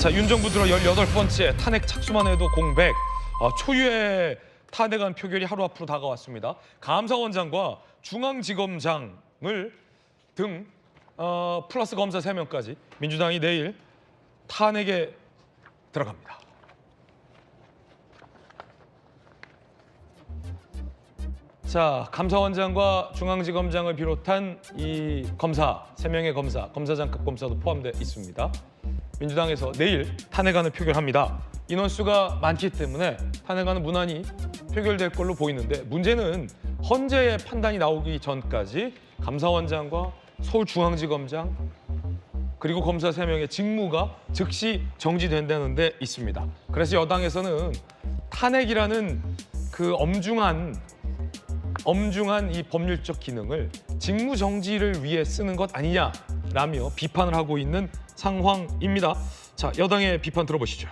자, 윤 정부 들어 18번째 탄핵 착수만 해도 공백. 초유의 탄핵안 표결이 하루 앞으로 다가왔습니다. 감사원장과 중앙지검장을 등 플러스 검사 3명까지 민주당이 내일 탄핵에 들어갑니다. 자, 감사원장과 중앙지검장을 비롯한 이 검사, 3명의 검사장급 검사도 포함되어 있습니다. 민주당에서 내일 탄핵안을 표결합니다. 인원수가 많기 때문에 탄핵안은 무난히 표결될 걸로 보이는데, 문제는 헌재의 판단이 나오기 전까지 감사원장과 서울중앙지검장 그리고 검사 3명의 직무가 즉시 정지된다는 데 있습니다. 그래서 여당에서는 탄핵이라는 그 엄중한 이 법률적 기능을 직무 정지를 위해 쓰는 것 아니냐라며 비판을 하고 있는 상황입니다. 자, 여당의 비판 들어보시죠.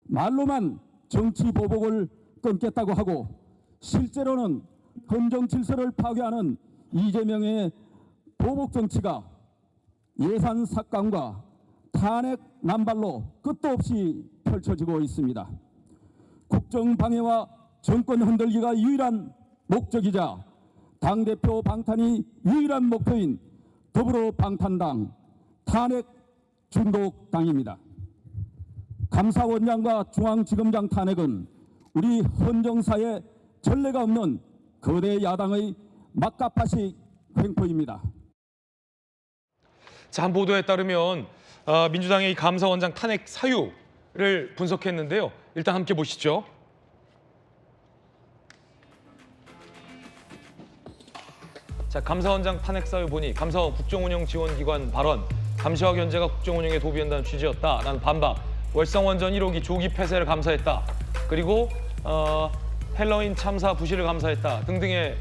말로만 정치 보복을 끊겠다고 하고 실제로는 헌정 질서를 파괴하는 이재명의 보복 정치가 예산 삭감과 탄핵 남발로 끝도 없이 펼쳐지고 있습니다. 국정 방해와 정권 흔들기가 유일한 목적이자 당대표 방탄이 유일한 목표인 더불어방탄당 탄핵 중독당입니다. 감사원장과 중앙지검장 탄핵은 우리 헌정사에 전례가 없는 거대 야당의 막가파식 횡포입니다. 자, 한 보도에 따르면 민주당의 이 감사원장 탄핵 사유를 분석했는데요. 일단 함께 보시죠. 자, 감사원장 탄핵 사유 보니 감사원 국정운영지원기관 발언, 감시와 견제가 국정운영에 도비한다는 취지였다라는 반박, 월성원전 1호기 조기 폐쇄를 감사했다, 그리고 헬로윈 참사 부실을 감사했다 등등의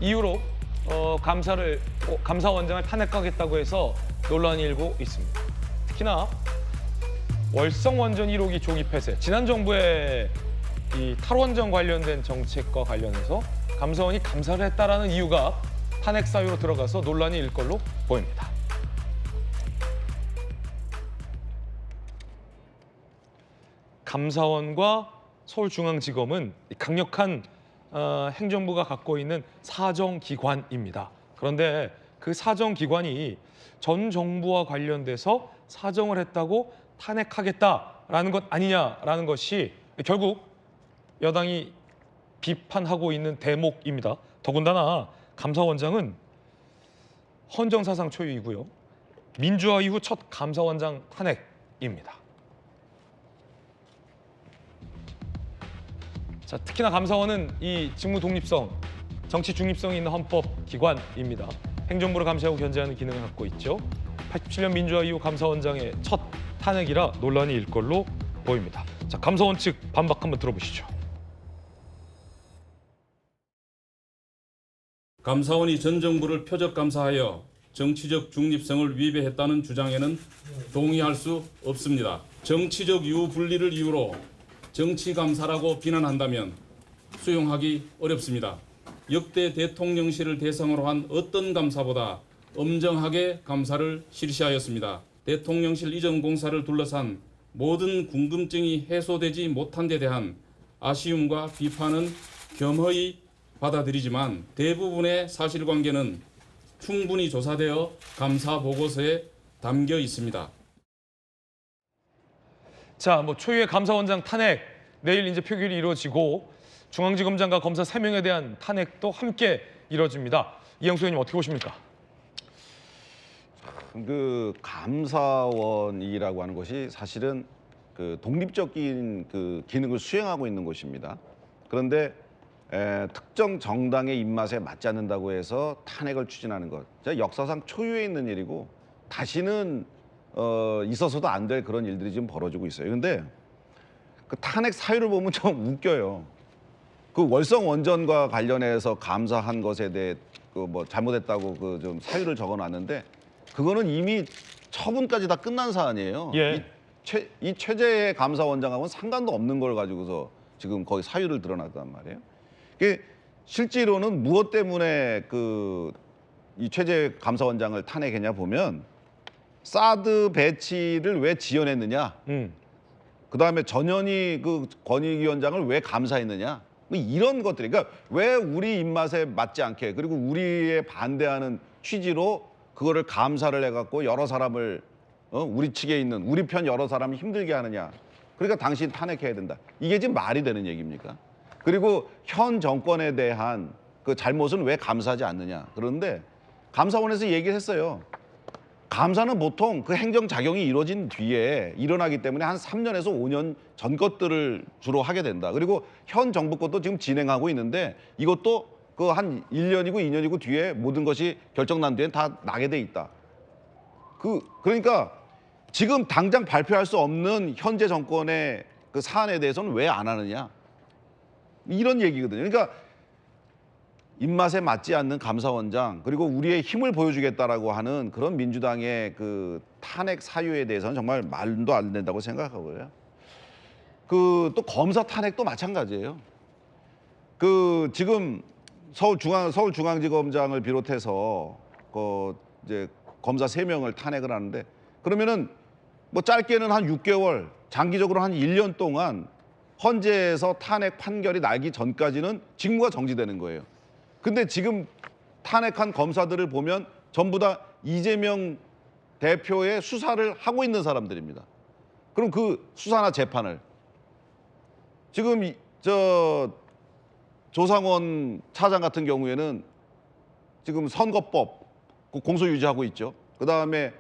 이유로 감사원장을 탄핵하겠다고 해서 논란이 일고 있습니다. 특히나 월성원전 1호기 조기 폐쇄, 지난 정부의 이 탈원전 관련된 정책과 관련해서 감사원이 감사를 했다라는 이유가 탄핵 사유로 들어가서 논란이 일 걸로 보입니다. 감사원과 서울중앙지검은 강력한 행정부가 갖고 있는 사정기관입니다. 그런데 그 사정기관이 전 정부와 관련돼서 사정을 했다고 탄핵하겠다라는 것 아니냐라는 것이 결국 여당이 비판하고 있는 대목입니다. 더군다나 감사원장은 헌정사상 초유이고요. 민주화 이후 첫 감사원장 탄핵입니다. 자, 특히나 감사원은 이 직무 독립성, 정치 중립성이 있는 헌법기관입니다. 행정부를 감시하고 견제하는 기능을 갖고 있죠. 87년 민주화 이후 감사원장의 첫 탄핵이라 논란이 일 걸로 보입니다. 자, 감사원 측 반박 한번 들어보시죠. 감사원이 전 정부를 표적 감사하여 정치적 중립성을 위배했다는 주장에는 동의할 수 없습니다. 정치적 유불리를 이유로 정치감사라고 비난한다면 수용하기 어렵습니다. 역대 대통령실을 대상으로 한 어떤 감사보다 엄정하게 감사를 실시하였습니다. 대통령실 이전 공사를 둘러싼 모든 궁금증이 해소되지 못한 데 대한 아쉬움과 비판은 겸허히 받아들이지만 대부분의 사실관계는 충분히 조사되어 감사 보고서에 담겨 있습니다. 자, 초유의 감사원장 탄핵 내일 이제 표결이 이루어지고 중앙지검장과 검사 3명에 대한 탄핵도 함께 이루어집니다. 이영수 의원님 어떻게 보십니까? 그 감사원이라고 하는 것이 사실은 그 독립적인 그 기능을 수행하고 있는 곳입니다. 그런데 특정 정당의 입맛에 맞지 않는다고 해서 탄핵을 추진하는 것, 역사상 초유에 있는 일이고 다시는 있어서도 안 될 그런 일들이 지금 벌어지고 있어요. 근데 그 탄핵 사유를 보면 좀 웃겨요. 그 월성 원전과 관련해서 감사한 것에 대해 그 뭐 잘못했다고 그 좀 사유를 적어놨는데 그거는 이미 처분까지 다 끝난 사안이에요. 예. 이 최재 감사원장하고는 상관도 없는 걸 가지고서 지금 거기 사유를 드러났단 말이에요. 이게 실제로는 무엇 때문에 이 최재 감사원장을 탄핵했냐 보면 사드 배치를 왜 지연했느냐? 그다음에 전현희 그 권익위원장을 왜 감사했느냐? 뭐 이런 것들이, 그러니까 왜 우리 입맛에 맞지 않게, 그리고 우리에 반대하는 취지로 그거를 감사를 해갖고 여러 사람을 우리 측에 있는 우리 편 여러 사람을 힘들게 하느냐? 그러니까 당신 탄핵해야 된다. 이게 지금 말이 되는 얘기입니까? 그리고 현 정권에 대한 그 잘못은 왜 감사하지 않느냐? 그런데 감사원에서 얘기했어요. 감사는 보통 그 행정작용이 이루어진 뒤에 일어나기 때문에 한 3년에서 5년 전 것들을 주로 하게 된다. 그리고 현 정부 것도 지금 진행하고 있는데 이것도 그 한 1년이고 2년이고 뒤에 모든 것이 결정난 뒤엔 다 나게 돼 있다. 그러니까 지금 당장 발표할 수 없는 현재 정권의 그 사안에 대해서는 왜 안 하느냐? 이런 얘기거든요. 그러니까 입맛에 맞지 않는 감사원장, 그리고 우리의 힘을 보여주겠다라고 하는 그런 민주당의 그 탄핵 사유에 대해서는 정말 말도 안 된다고 생각하고요. 그 또 검사 탄핵도 마찬가지예요. 그 지금 서울중앙지검장을 비롯해서 이제 검사 3명을 탄핵을 하는데, 그러면은 뭐 짧게는 한 6개월, 장기적으로 한 1년 동안 헌재에서 탄핵 판결이 나기 전까지는 직무가 정지되는 거예요. 근데 지금 탄핵한 검사들을 보면 전부 다 이재명 대표의 수사를 하고 있는 사람들입니다. 그럼 그 수사나 재판을 지금 조상원 차장 같은 경우에는 지금 선거법 공소 유지하고 있죠. 그다음에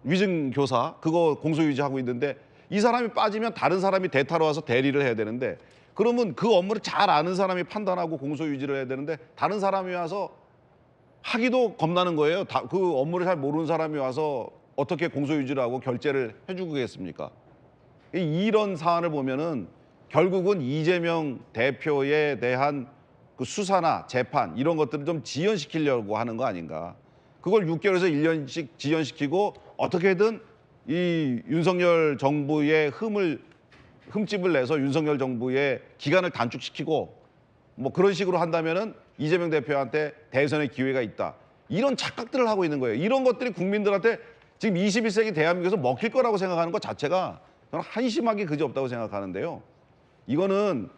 위증 교사 그거 공소 유지하고 있는데, 이 사람이 빠지면 다른 사람이 대타로 와서 대리를 해야 되는데, 그러면 그 업무를 잘 아는 사람이 판단하고 공소 유지를 해야 되는데 다른 사람이 와서 하기도 겁나는 거예요. 그 업무를 잘 모르는 사람이 와서 어떻게 공소 유지를 하고 결재를 해주겠습니까? 이런 사안을 보면은 결국은 이재명 대표에 대한 그 수사나 재판 이런 것들을 좀 지연시키려고 하는 거 아닌가. 그걸 6개월에서 1년씩 지연시키고 어떻게든 이 윤석열 정부의 흠집을 내서 윤석열 정부의 기간을 단축시키고 뭐 그런 식으로 한다면은 이재명 대표한테 대선의 기회가 있다. 이런 착각들을 하고 있는 거예요. 이런 것들이 국민들한테 지금 21세기 대한민국에서 먹힐 거라고 생각하는 것 자체가 저는 한심하기 그지없다고 생각하는데요. 이거는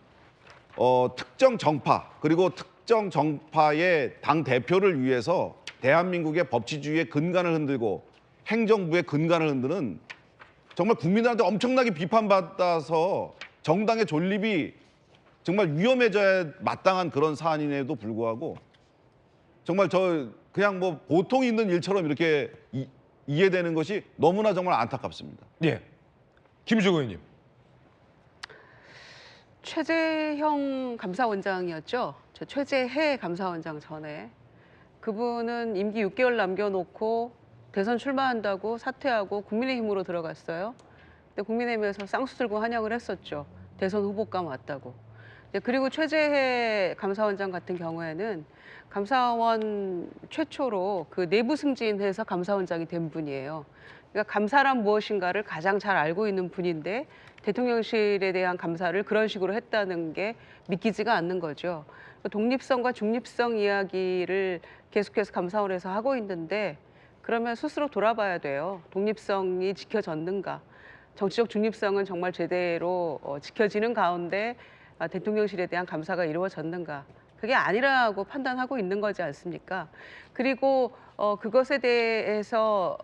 특정 정파 그리고 특정 정파의 당 대표를 위해서 대한민국의 법치주의의 근간을 흔들고 행정부의 근간을 흔드는, 정말 국민들한테 엄청나게 비판받아서 정당의 존립이 정말 위험해져야 마땅한 그런 사안임에도 불구하고 정말 그냥 뭐 보통 있는 일처럼 이렇게 이해되는 것이 너무나 정말 안타깝습니다. 예, 김주구 의원님. 최재형 감사원장이었죠. 저 최재해 감사원장 전에. 그분은 임기 6개월 남겨놓고 대선 출마한다고 사퇴하고 국민의힘으로 들어갔어요. 근데 국민의힘에서 쌍수 들고 환영을 했었죠. 대선 후보감 왔다고. 그리고 최재해 감사원장 같은 경우에는 감사원 최초로 그 내부 승진해서 감사원장이 된 분이에요. 그러니까 감사란 무엇인가를 가장 잘 알고 있는 분인데 대통령실에 대한 감사를 그런 식으로 했다는 게 믿기지가 않는 거죠. 독립성과 중립성 이야기를 계속해서 감사원에서 하고 있는데, 그러면 스스로 돌아봐야 돼요. 독립성이 지켜졌는가? 정치적 중립성은 정말 제대로 지켜지는 가운데 대통령실에 대한 감사가 이루어졌는가? 그게 아니라고 판단하고 있는 거지 않습니까? 그리고 그것에 대해서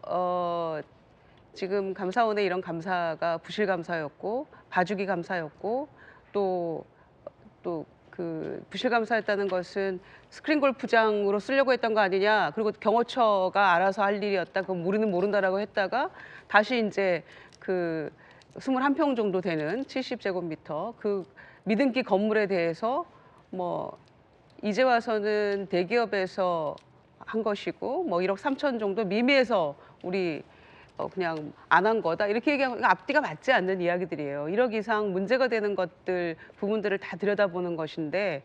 지금 감사원의 이런 감사가 부실 감사였고 봐주기 감사였고 또 그 부실 감사였다는 것은 스크린 골프장으로 쓰려고 했던 거 아니냐, 그리고 경호처가 알아서 할 일이었다, 그건 우리는 모른다라고 했다가 다시 이제 그 21평 정도 되는 70제곱미터 그 미등기 건물에 대해서 뭐 이제 와서는 대기업에서 한 것이고 뭐 1억 3천 정도 미미해서 우리 그냥 안 한 거다, 이렇게 얘기하면 앞뒤가 맞지 않는 이야기들이에요. 1억 이상 문제가 되는 것들 부분들을 다 들여다보는 것인데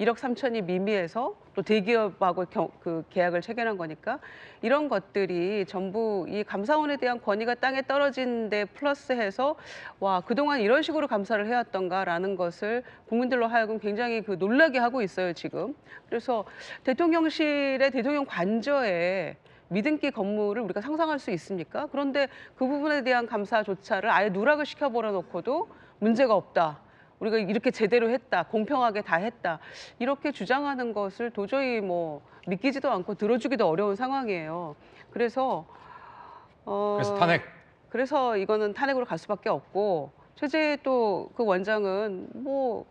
1억 3천이 미미해서 또 대기업하고 그 계약을 체결한 거니까 이런 것들이 전부 이 감사원에 대한 권위가 땅에 떨어진 데 플러스해서 와, 그동안 이런 식으로 감사를 해왔던가라는 것을 국민들로 하여금 굉장히 그 놀라게 하고 있어요 지금. 그래서 대통령실의 대통령 관저에 미등기 건물을 우리가 상상할 수 있습니까? 그런데 그 부분에 대한 감사조차를 아예 누락을 시켜버려 놓고도 문제가 없다. 우리가 이렇게 제대로 했다. 공평하게 다 했다. 이렇게 주장하는 것을 도저히 뭐 믿기지도 않고 들어주기도 어려운 상황이에요. 그래서 그래서 탄핵. 그래서 이거는 탄핵으로 갈 수밖에 없고 최재 또 그 원장은 뭐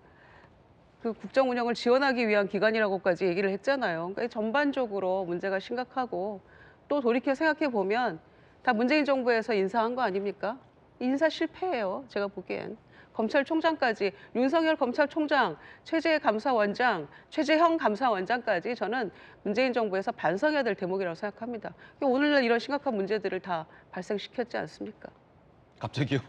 그 국정 운영을 지원하기 위한 기관이라고까지 얘기를 했잖아요. 그러니까 전반적으로 문제가 심각하고 또 돌이켜 생각해 보면 다 문재인 정부에서 인사한 거 아닙니까? 인사 실패예요. 제가 보기엔. 검찰총장까지 윤석열 검찰총장, 최재 감사원장, 최재형 감사원장까지 저는 문재인 정부에서 반성해야 될 대목이라고 생각합니다. 오늘날 이런 심각한 문제들을 다 발생시켰지 않습니까? 갑자기요?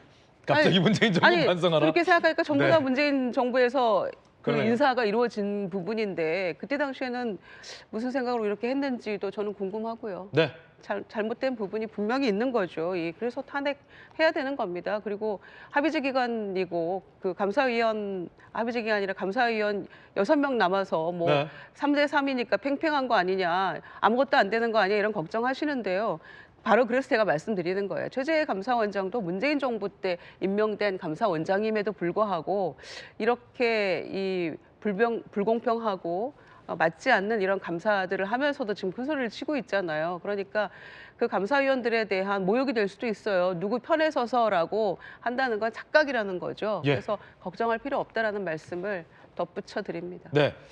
갑자기 문재인 정부 아니, 반성하라? 그렇게 생각하니까 전부 다 네. 문재인 정부에서 그 그러네요. 인사가 이루어진 부분인데 그때 당시에는 무슨 생각으로 이렇게 했는지도 저는 궁금하고요. 네. 잘못된 부분이 분명히 있는 거죠. 그래서 탄핵해야 되는 겁니다. 그리고 합의제 기관이고 그 감사위원 합의제 기관이 아니라 감사위원 6명 남아서 뭐 네. 3대 3이니까 팽팽한 거 아니냐, 아무것도 안 되는 거 아니냐 이런 걱정하시는데요. 바로 그래서 제가 말씀드리는 거예요. 최재 감사원장도 문재인 정부 때 임명된 감사원장임에도 불구하고 이렇게 이 불공평하고 맞지 않는 이런 감사들을 하면서도 지금 큰 소리를 치고 있잖아요. 그러니까 그 감사위원들에 대한 모욕이 될 수도 있어요. 누구 편에 서서라고 한다는 건 착각이라는 거죠. 예. 그래서 걱정할 필요 없다라는 말씀을 덧붙여 드립니다. 네.